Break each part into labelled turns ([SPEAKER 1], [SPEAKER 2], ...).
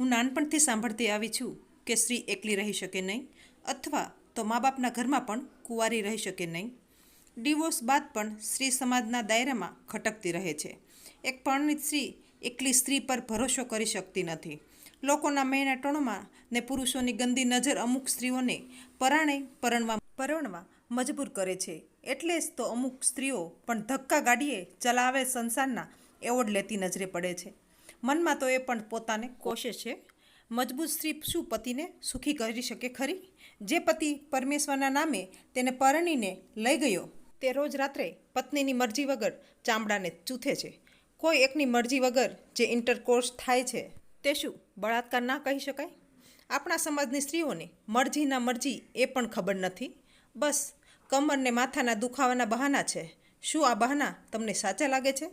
[SPEAKER 1] હું નાનપણથી સાંભળતી આવી છું કે સ્ત્રી એકલી રહી શકે નહીં અથવા તો મા બાપના ઘરમાં પણ કુંવારી રહી શકે નહીં. ડિવોર્સ બાદ પણ સ્ત્રી સમાજના દાયરામાં ખટકતી રહે છે. એક પરણિત સ્ત્રી એકલી સ્ત્રી પર ભરોસો કરી શકતી નથી. લોકોના મેણા ટોણમાં ને પુરુષોની ગંદી નજર અમુક સ્ત્રીઓને પરણવા મજબૂર કરે છે. એટલે જ તો અમુક સ્ત્રીઓ પણ ધક્કા ગાડીએ ચલાવે સંસારના એવોર્ડ લેતી નજરે પડે છે. મનમાં તો એ પણ પોતાને કોશે છે, મજબૂત સ્ત્રી શું પતિને સુખી કરી શકે ખરી? જે પતિ પરમેશ્વરના નામે તેને પરણીને લઈ ગયો તે રોજ રાત્રે પત્નીની મરજી વગર ચામડાને ચૂથે છે. કોઈ એકની મરજી વગર જે ઇન્ટરકોર્સ થાય છે તે શું બળાત્કાર ના કહી શકાય? આપણા સમાજની સ્ત્રીઓને મરજી એ પણ ખબર નથી. બસ કમરને માથાના દુખાવાના બહાના છે. શું આ બહાના તમને સાચા લાગે છે?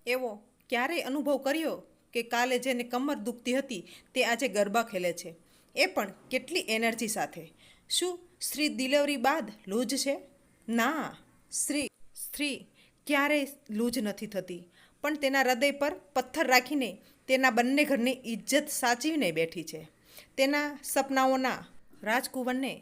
[SPEAKER 1] એવો ક્યારેય અનુભવ કર્યો કે કાલે જેને કમર દુખતી હતી તે આજે ગરબા ખેલે છે, એ પણ કેટલી એનર્જી સાથે? શું સ્ત્રી ડિલિવરી બાદ લૂજ છે? ના, સ્ત્રી ક્યારેય લૂજ નથી થતી, પણ તેના હૃદય પર પથ્થર રાખીને તેના બંને ઘરની ઇજ્જત સાચવીને બેઠી છે. તેના સપનાઓના રાજકુંવરને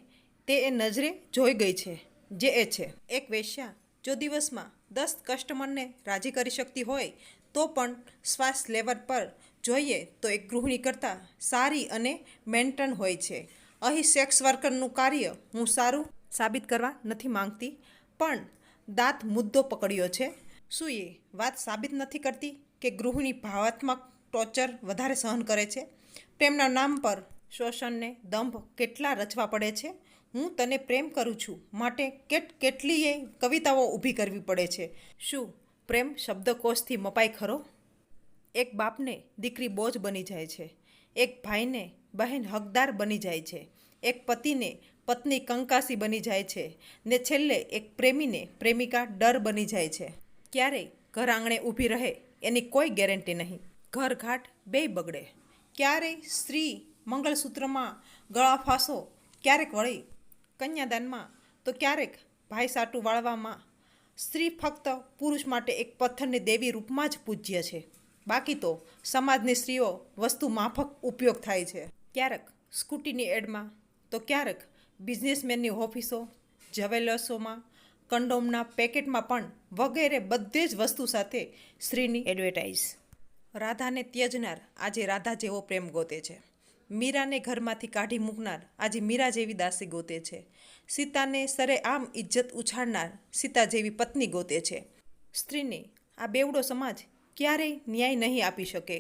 [SPEAKER 1] તે એ નજરે જોઈ ગઈ છે જે એ છે. એક વેશ્યા જો દિવસમાં 10 કસ્ટમરને રાજી કરી શકતી હોય તો પણ શ્વાસ લેવલ પર જોઈએ તો એક ગૃહિણી કરતાં સારી અને મેન્ટેન હોય છે. અહીં સેક્સ વર્કરનું કાર્ય હું સારું સાબિત કરવા નથી માંગતી, પણ દાંત મુદ્દો પકડ્યો છે. શું એ વાત સાબિત નથી કરતી કે ગૃહિણી ભાવાત્મક ટોર્ચર વધારે સહન કરે છે? પ્રેમના નામ પર શોષણને દંભ કેટલા રચવા પડે છે? હું તને પ્રેમ કરું છું માટે કેટલીય કવિતાઓ ઊભી કરવી પડે છે. શું પ્રેમ શબ્દકોશથી મપાય ખરો? એક બાપને દીકરી બોજ બની જાય છે, એક ભાઈને બહેન હકદાર બની જાય છે, એક પતિને પત્ની કંકાસી બની જાય છે, ને છેલ્લે એક પ્રેમીને પ્રેમિકા ડર બની જાય છે. ક્યારેય ઘર આંગણે ઊભી રહે એની કોઈ ગેરંટી નહીં. ઘર ઘાટ બેય બગડે. ક્યારેય સ્ત્રી મંગળસૂત્રમાં ગળાફાંસો, ક્યારેક વળી કન્યાદાનમાં, તો ક્યારેક ભાઈસાટું વાળવામાં. સ્ત્રી ફક્ત પુરુષ માટે એક પથ્થરની દેવી રૂપમાં જ પૂજ્ય છે. બાકી તો સમાજની સ્ત્રીઓ વસ્તુ માફક ઉપયોગ થાય છે. ક્યારેક સ્કૂટીની એડમાં, તો ક્યારેક બિઝનેસમેનની ઓફિસો, જ્વેલર્સોમાં, કંડોમના પેકેટમાં પણ વગેરે બધે જ વસ્તુ સાથે સ્ત્રીની એડવર્ટાઇઝ. રાધાને ત્યજનાર આજે રાધા જેવો પ્રેમ ગોતે છે. મીરાને ઘરમાંથી કાઢી મૂકનાર આજે મીરા જેવી દાસી ગોતે છે. સીતાને સરેઆમ ઇજ્જત ઉછાળનાર સીતા જેવી પત્ની ગોતે છે. સ્ત્રીને આ બેવડો સમાજ ક્યારેય ન્યાય નહીં આપી શકે.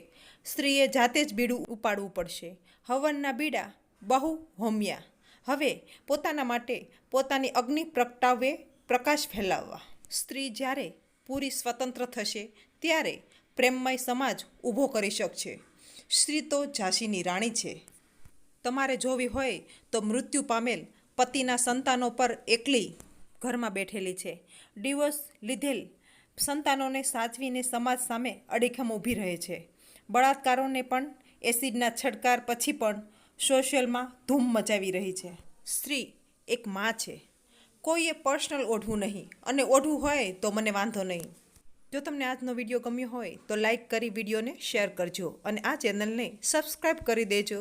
[SPEAKER 1] સ્ત્રીએ જાતે જ બીડું ઉપાડવું પડશે. હવનના બીડા બહુ હોમ્યા. હવે પોતાના માટે પોતાની અગ્નિ પ્રગટાવે, પ્રકાશ ફેલાવવા. સ્ત્રી જ્યારે પૂરી સ્વતંત્ર થશે ત્યારે પ્રેમમય સમાજ ઊભો કરી શકશે. સ્ત્રી તો ઝાંસીની રાણી છે. તમારે જોવી હોય તો મૃત્યુ પામેલ પતિના સંતાનો પર એકલી ઘરમાં બેઠેલી છે. ડિવોર્સ લીધેલ સંતાનોને સાચવીને સમાજ સામે અડીખમ ઊભી રહે છે. બળાત્કારોને પણ એસિડના છંટકાર પછી પણ સોશિયલમાં ધૂમ મચાવી રહી છે. સ્ત્રી એક માં છે. કોઈએ પર્સનલ ઓઢવું નહીં, અને ઓઢવું હોય તો મને વાંધો નહીં. જો તમને આજનો વિડીયો ગમ્યો હોય તો લાઈક કરી વિડીયોને શેર કરજો અને આ ચેનલને સબસ્ક્રાઈબ કરી દેજો.